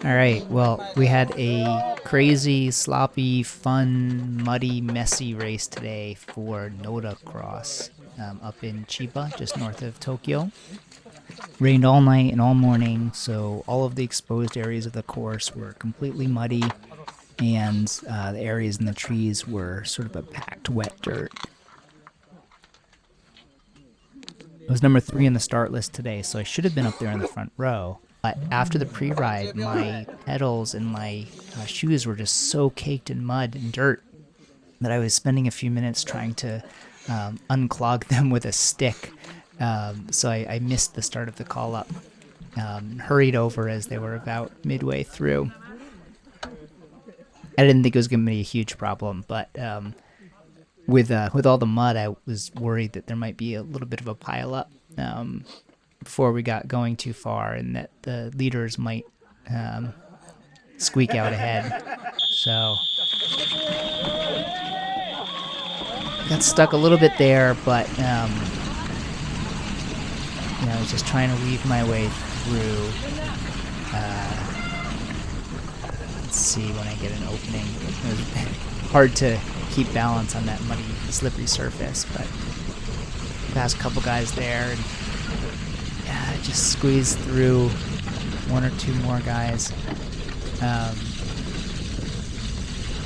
Alright, well, we had a crazy, sloppy, fun, muddy, messy race today for Noda Cross up in Chiba, just north of Tokyo. Rained all night and all morning, so all of the exposed areas of the course were completely muddy, and the areas in the trees were sort of a packed wet dirt. I was number 3 on the start list today, so I should have been up there in the front row. But after the pre-ride, my pedals and my shoes were just so caked in mud and dirt that I was spending a few minutes trying to unclog them with a stick. So I missed the start of the call-up. Hurried over as they were about midway through. I didn't think it was going to be a huge problem, but with all the mud, I was worried that there might be a little bit of a pileup before we got going too far, and that the leaders might squeak out ahead. So got stuck a little bit there, but I was just trying to weave my way through. Let's see when I get an opening. It was hard to keep balance on that muddy, slippery surface, but past a couple guys there, and I just squeezed through one or two more guys.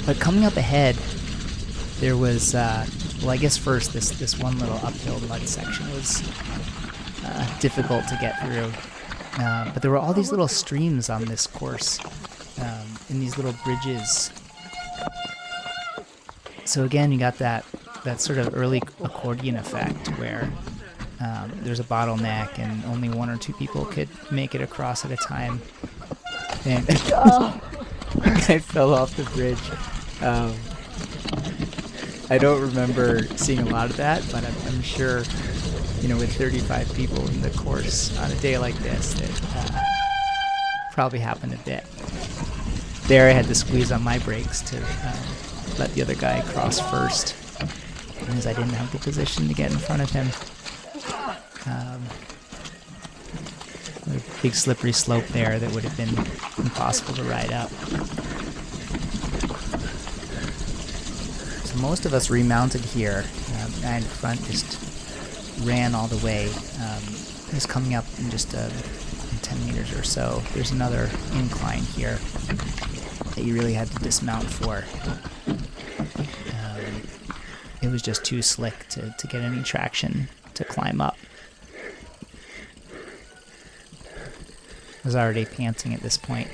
But coming up ahead, there was, well, I guess first this one little uphill mud section was difficult to get through. But there were all these little streams on this course, in these little bridges. So again, you got that sort of early accordion effect where there's a bottleneck and only one or two people could make it across at a time. And I fell off the bridge. I don't remember seeing a lot of that, but I'm sure, with 35 people in the course on a day like this, that probably happened a bit. There I had to squeeze on my brakes to let the other guy cross first, because I didn't have the position to get in front of him. A big slippery slope there that would have been impossible to ride up. So most of us remounted here. The guy in front just ran all the way. He's coming up in just 10 meters or so. There's another incline here that you really had to dismount for. It was just too slick to get any traction to climb up. I was already panting at this point.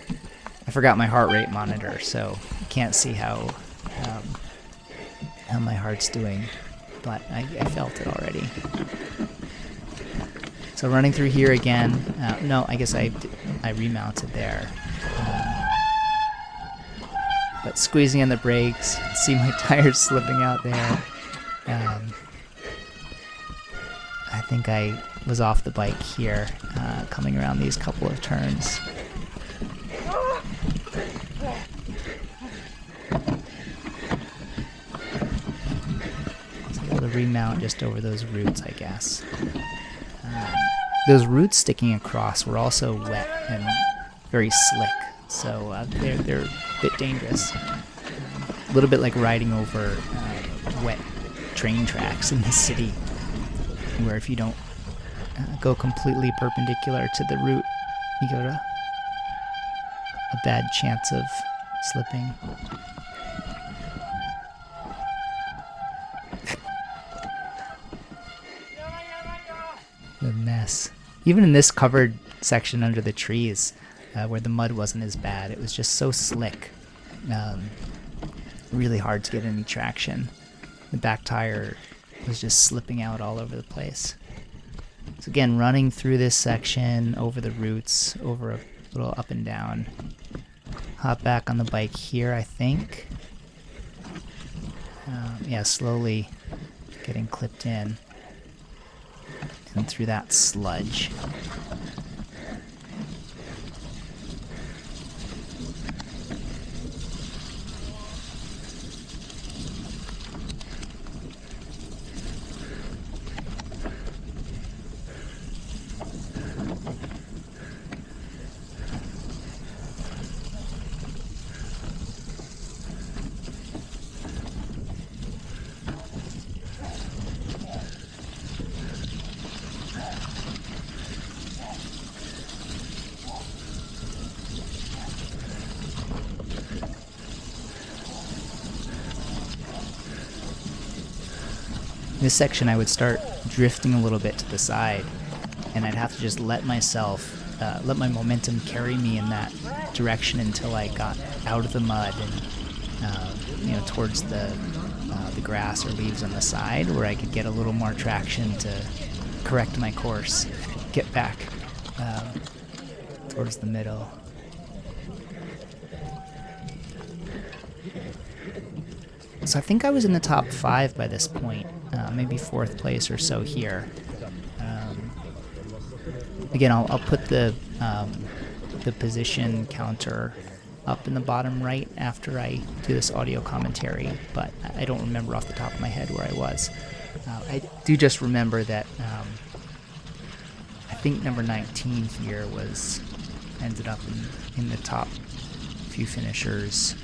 I forgot my heart rate monitor, so you can't see how my heart's doing, but I felt it already. So running through here again. No, I guess I remounted there. But squeezing on the brakes, see my tires slipping out there. I think I was off the bike here, coming around these couple of turns. So able to remount just over those roots, I guess. Those roots sticking across were also wet and very slick, so they're a bit dangerous. A little bit like riding over wet train tracks in the city, where if you don't go completely perpendicular to the route, you got a bad chance of slipping. The mess. Even in this covered section under the trees, where the mud wasn't as bad, it was just so slick. Really hard to get any traction. The back tire was just slipping out all over the place. So again, running through this section, over the roots, over a little up and down. Hop back on the bike here, I think. Yeah, slowly getting clipped in. And through that sludge. This section I would start drifting a little bit to the side, and I'd have to just let myself, let my momentum carry me in that direction until I got out of the mud and, you know, towards the grass or leaves on the side, where I could get a little more traction to correct my course, get back towards the middle. So I think I was in the top 5 by this point, maybe 4th place or so here. Again, I'll put the position counter up in the bottom right after I do this audio commentary, but I don't remember off the top of my head where I was. I do just remember that I think number 19 here ended up in the top few finishers.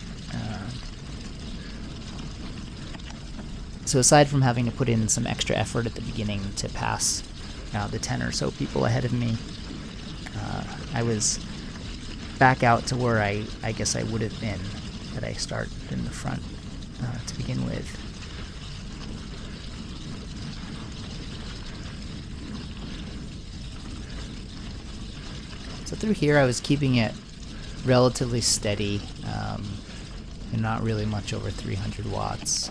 So aside from having to put in some extra effort at the beginning to pass the 10 or so people ahead of me, I was back out to where I guess I would have been had I started in the front to begin with. So through here I was keeping it relatively steady, and not really much over 300 watts.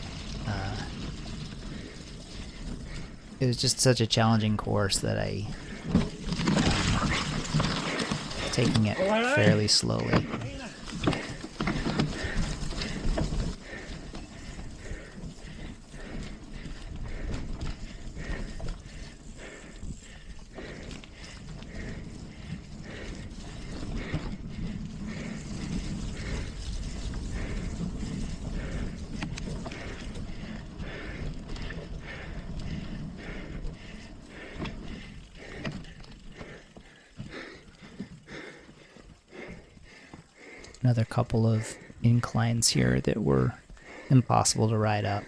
It was just such a challenging course that I taking it fairly slowly. Another couple of inclines here that were impossible to ride up.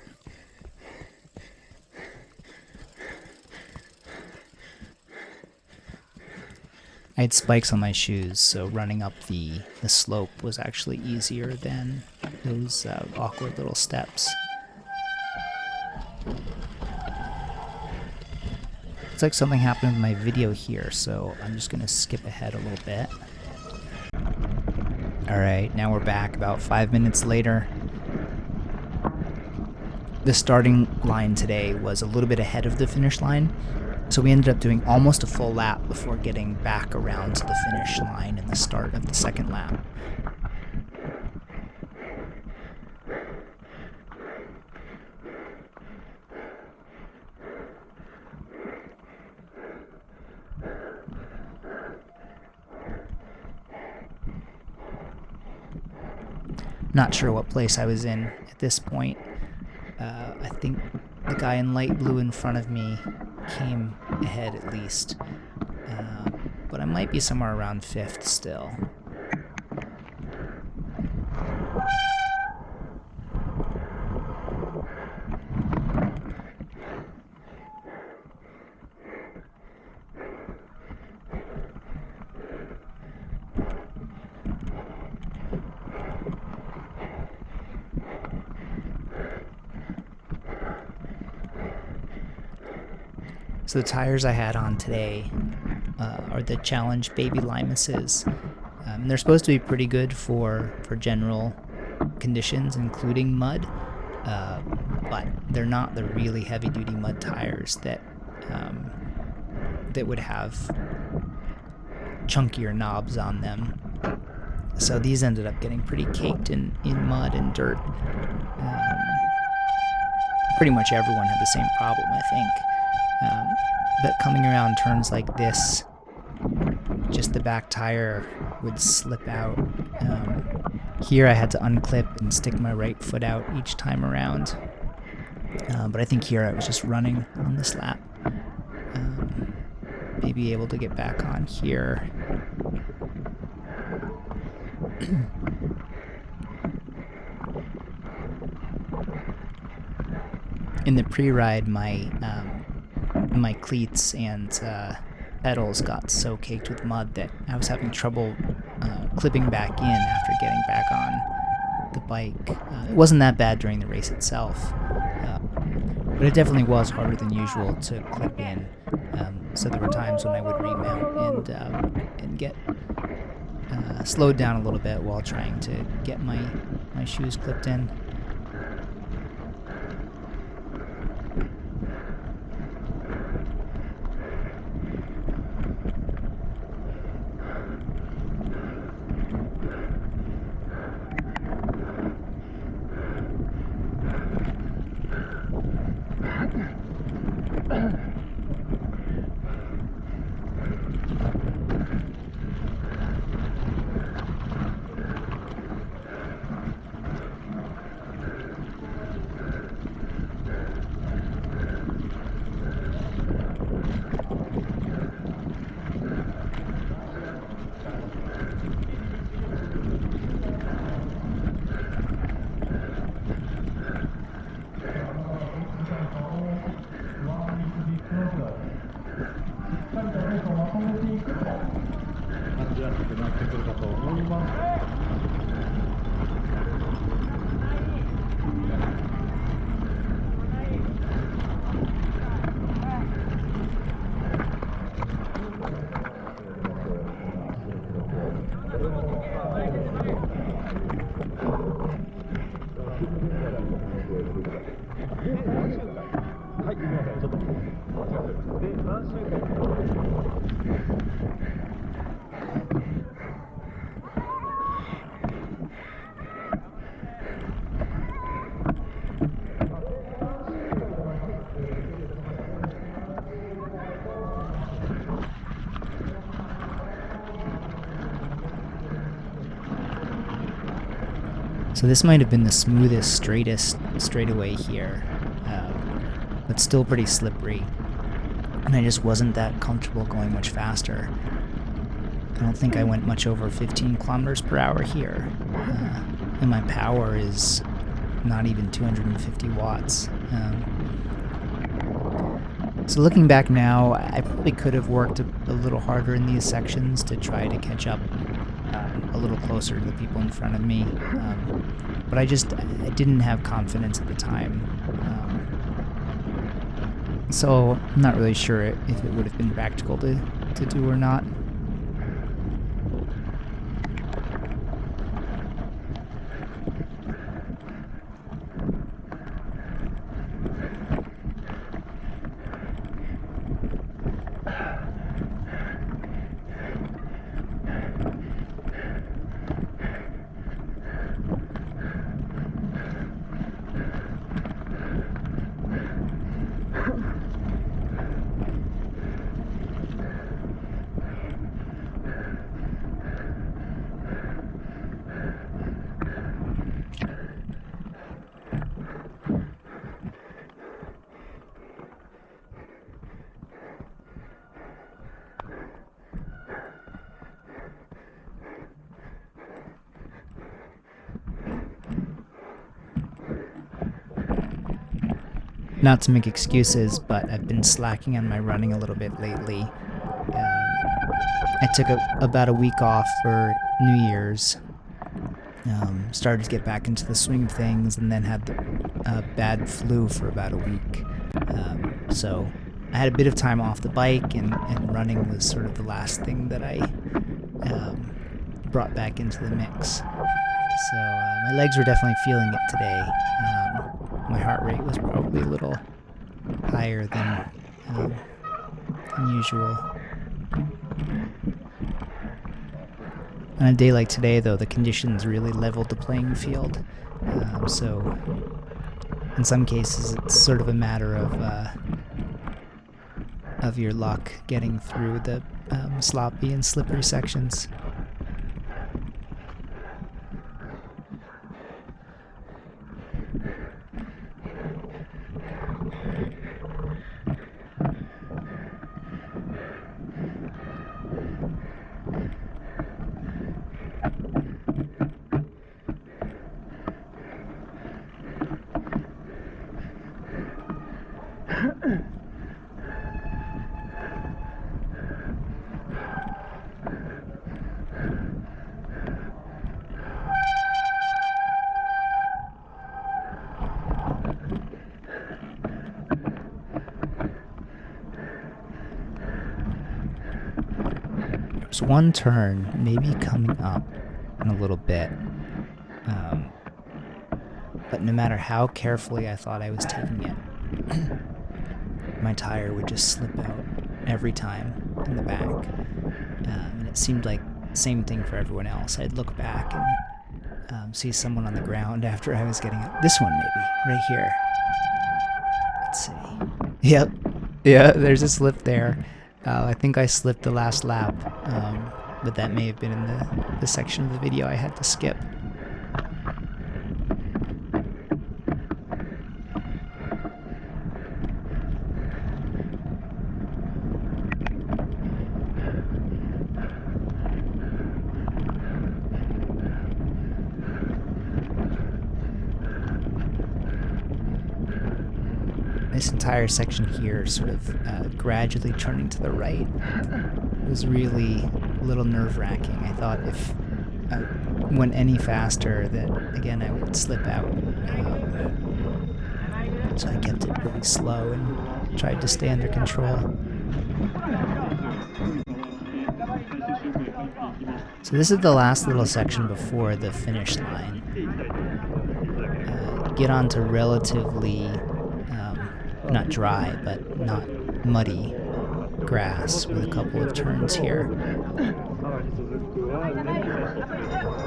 I had spikes on my shoes, so running up the slope was actually easier than those awkward little steps. Looks like something happened with my video here, so I'm just going to skip ahead a little bit. Alright, now we're back about 5 minutes later. The starting line today was a little bit ahead of the finish line, so we ended up doing almost a full lap before getting back around to the finish line and the start of the second lap. Not sure what place I was in at this point. I think the guy in light blue in front of me came ahead at least. But I might be somewhere around 5th still. So the tires I had on today are the Challenge Baby Limuses. They're supposed to be pretty good for general conditions, including mud, but they're not the really heavy-duty mud tires that would have chunkier knobs on them. So these ended up getting pretty caked in mud and dirt. Pretty much everyone had the same problem, I think. But coming around turns like this, just the back tire would slip out. Here I had to unclip and stick my right foot out each time around. But I think here I was just running on this lap. Maybe able to get back on here. In the pre-ride, my cleats and pedals got so caked with mud that I was having trouble clipping back in after getting back on the bike. It wasn't that bad during the race itself, But it definitely was harder than usual to clip in. So there were times when I would remount and get slowed down a little bit while trying to get my shoes clipped in. So this might have been the smoothest, straightest straightaway here, but still pretty slippery. And I just wasn't that comfortable going much faster. I don't think I went much over 15 kilometers per hour here. And my power is not even 250 watts. So looking back now, I probably could have worked a little harder in these sections to try to catch up a little closer to the people in front of me. But I didn't have confidence at the time. So I'm not really sure if it would have been practical to do or not. Not to make excuses, but I've been slacking on my running a little bit lately. I took about a week off for New Year's. Started to get back into the swing of things, and then had a bad flu for about a week. So I had a bit of time off the bike, and running was sort of the last thing that I brought back into the mix. So my legs were definitely feeling it today. My heart rate was probably a little higher than usual. On a day like today, though, the conditions really leveled the playing field. So in some cases, it's sort of a matter of your luck getting through the sloppy and slippery sections. There's one turn, maybe coming up in a little bit. But no matter how carefully I thought I was taking it, my tire would just slip out every time in the back. And it seemed like the same thing for everyone else. I'd look back and see someone on the ground after I was getting it. This one maybe, right here. Let's see. Yep. Yeah, there's a slip there. I think I slipped the last lap, but that may have been in the section of the video I had to skip. This entire section here sort of gradually turning to the right was really a little nerve-wracking. I thought if I went any faster that, again, I would slip out. So I kept it really slow and tried to stay under control. So this is the last little section before the finish line. Get onto relatively not dry, but not muddy grass with a couple of turns here.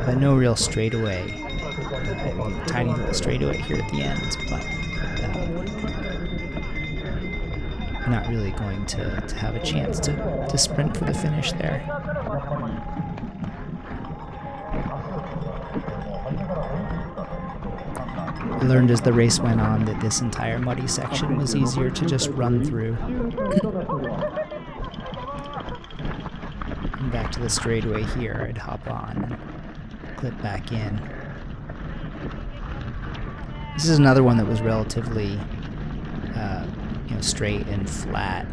But no real straightaway. Tiny little straightaway here at the end, but not really going to have a chance to sprint for the finish there. I learned as the race went on that this entire muddy section was easier to just run through. And back to the straightaway here, I'd hop on and clip back in. This is another one that was relatively straight and flat.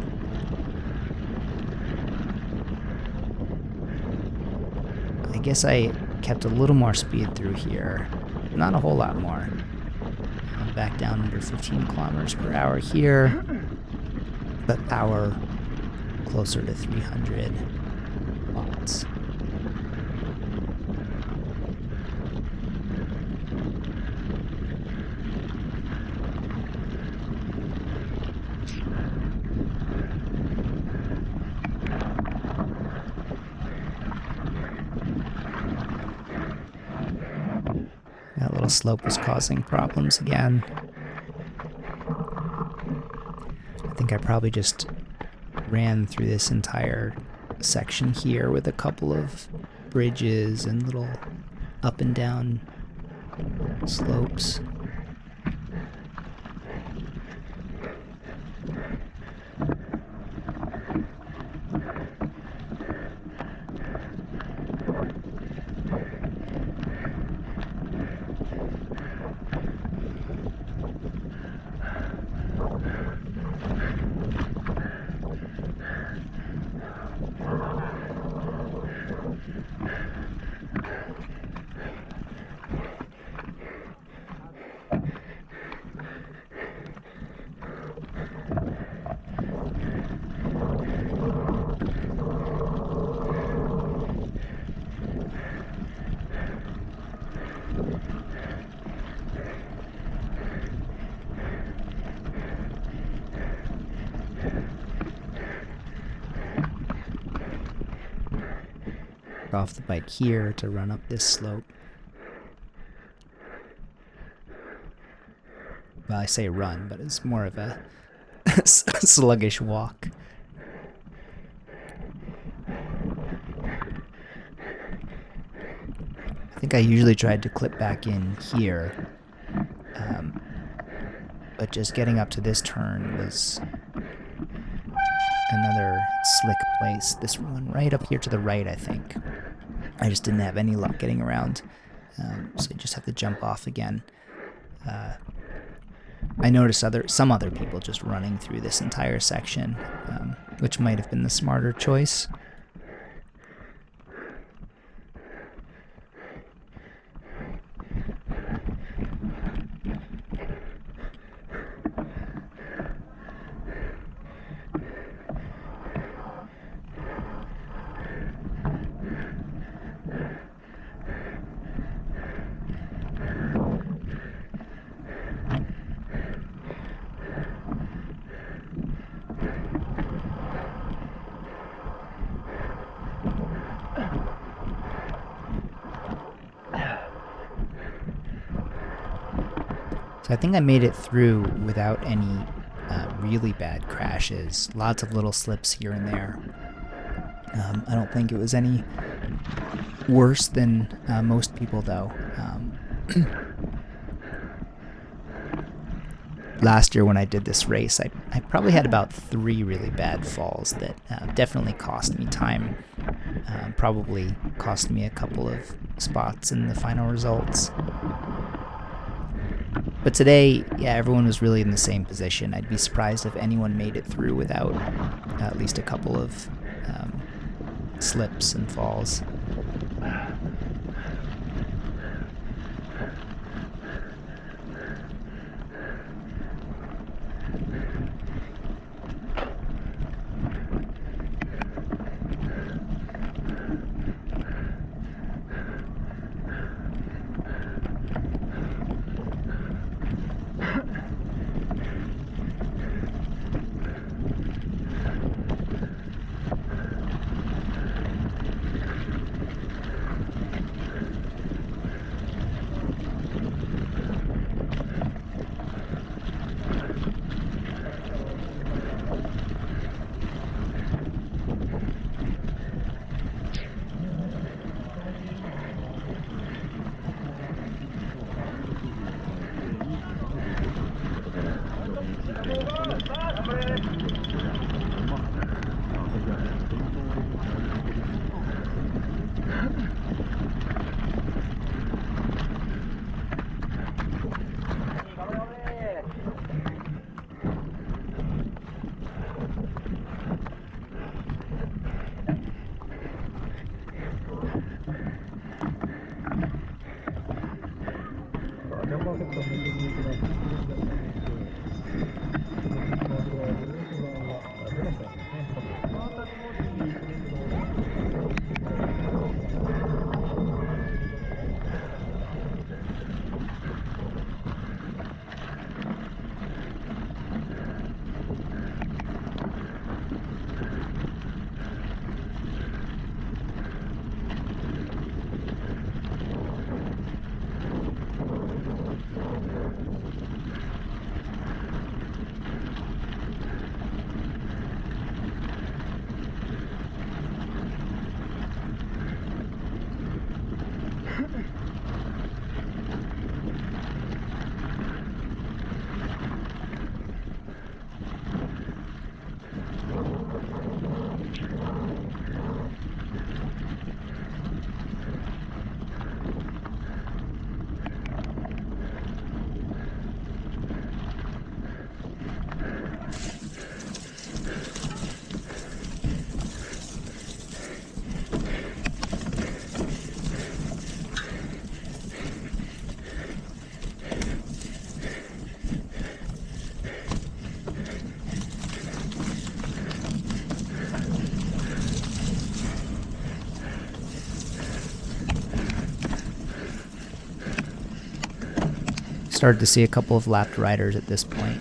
I guess I kept a little more speed through here. Not a whole lot more. Back down under 15 kilometers per hour here, but power closer to 300 watts. That little slope was causing problems again. I think I probably just ran through this entire section here with a couple of bridges and little up and down slopes. Off the bike here to run up this slope. Well, I say run, but it's more of a sluggish walk. I think I usually tried to clip back in here, but just getting up to this turn was another slick place. This one right up here to the right, I think. I just didn't have any luck getting around, so I just have to jump off again. I noticed some other people just running through this entire section, which might have been the smarter choice. So I think I made it through without any really bad crashes. Lots of little slips here and there. I don't think it was any worse than most people, though. Last year when I did this race, I probably had about 3 really bad falls that definitely cost me time. Probably cost me a couple of spots in the final results. But today, yeah, everyone was really in the same position. I'd be surprised if anyone made it through without at least a couple of slips and falls. Started to see a couple of lapped riders at this point.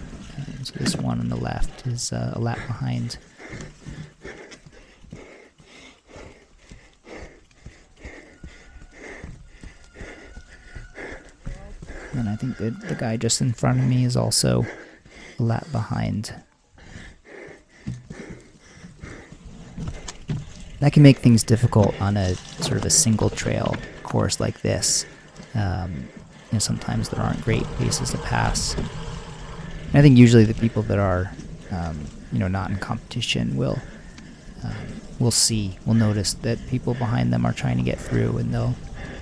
So this one on the left is a lap behind. And I think that the guy just in front of me is also a lap behind. That can make things difficult on a sort of a single trail course like this. You know, sometimes there aren't great places to pass. And I think usually the people that are, you know, not in competition will notice that people behind them are trying to get through, and they'll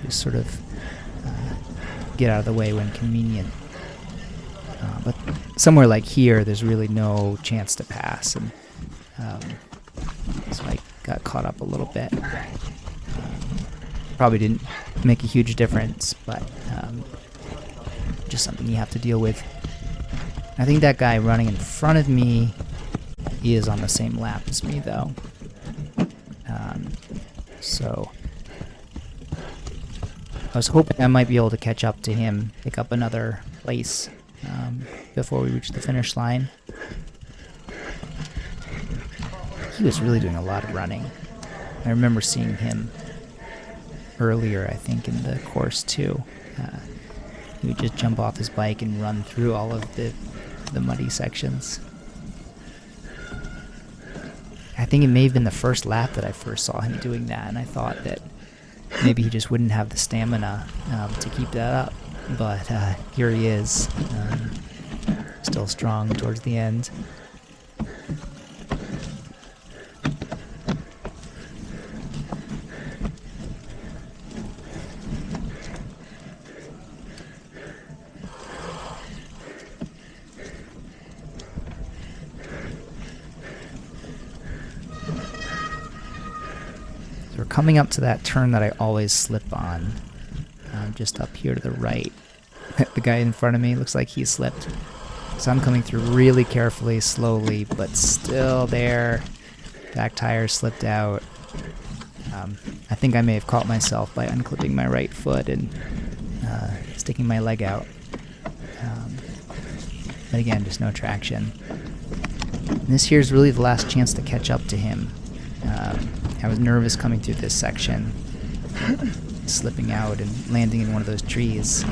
just sort of get out of the way when convenient. But somewhere like here, there's really no chance to pass, and so I got caught up a little bit. Probably didn't make a huge difference, but just something you have to deal with. I think that guy running in front of me is on the same lap as me, though. So I was hoping I might be able to catch up to him, pick up another place before we reach the finish line. He was really doing a lot of running. I remember seeing him earlier, I think, in the course too. He would just jump off his bike and run through all of the muddy sections. I think it may have been the first lap that I first saw him doing that, and I thought that maybe he just wouldn't have the stamina to keep that up. But here he is, still strong towards the end. So we're coming up to that turn that I always slip on, just up here to the right. The guy in front of me looks like he slipped. So I'm coming through really carefully, slowly, but still there. Back tire slipped out. I think I may have caught myself by unclipping my right foot and sticking my leg out. But again, just no traction. And this here's really the last chance to catch up to him. I was nervous coming through this section, slipping out and landing in one of those trees.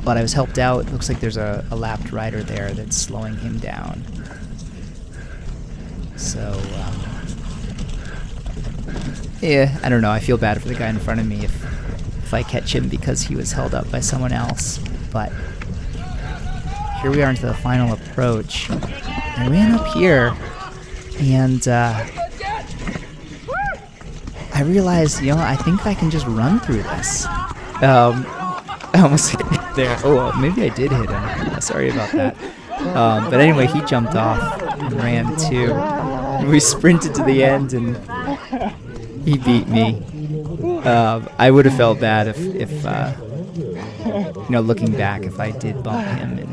But I was helped out. It looks like there's a lapped rider there that's slowing him down. So, yeah, I don't know. I feel bad for the guy in front of me if I catch him because he was held up by someone else. But here we are into the final approach. I ran up here, and I realized, I think I can just run through this. I almost hit him there. Oh, well, maybe I did hit him. Sorry about that. But anyway, he jumped off and ran too. We sprinted to the end, and he beat me. I would have felt bad if looking back, if I did bump him and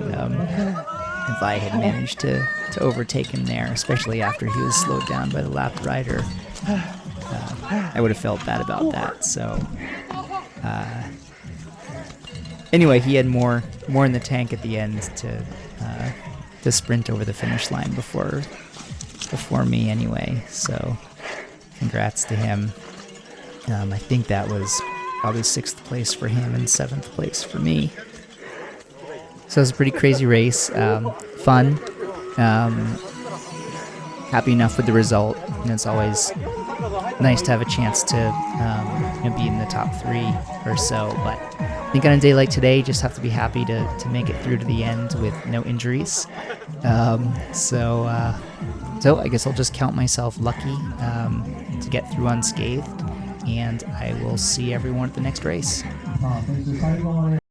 if I had managed to overtake him there, especially after he was slowed down by the lapped rider. I would have felt bad about that. So anyway, he had more in the tank at the end to sprint over the finish line before me anyway. So congrats to him. I think that was probably 6th place for him and 7th place for me. So it was a pretty crazy race. Fun. Happy enough with the result. And it's always nice to have a chance to be in the top 3 or so. But I think on a day like today, just have to be happy to make it through to the end with no injuries. So I guess I'll just count myself lucky to get through unscathed. And I will see everyone at the next race.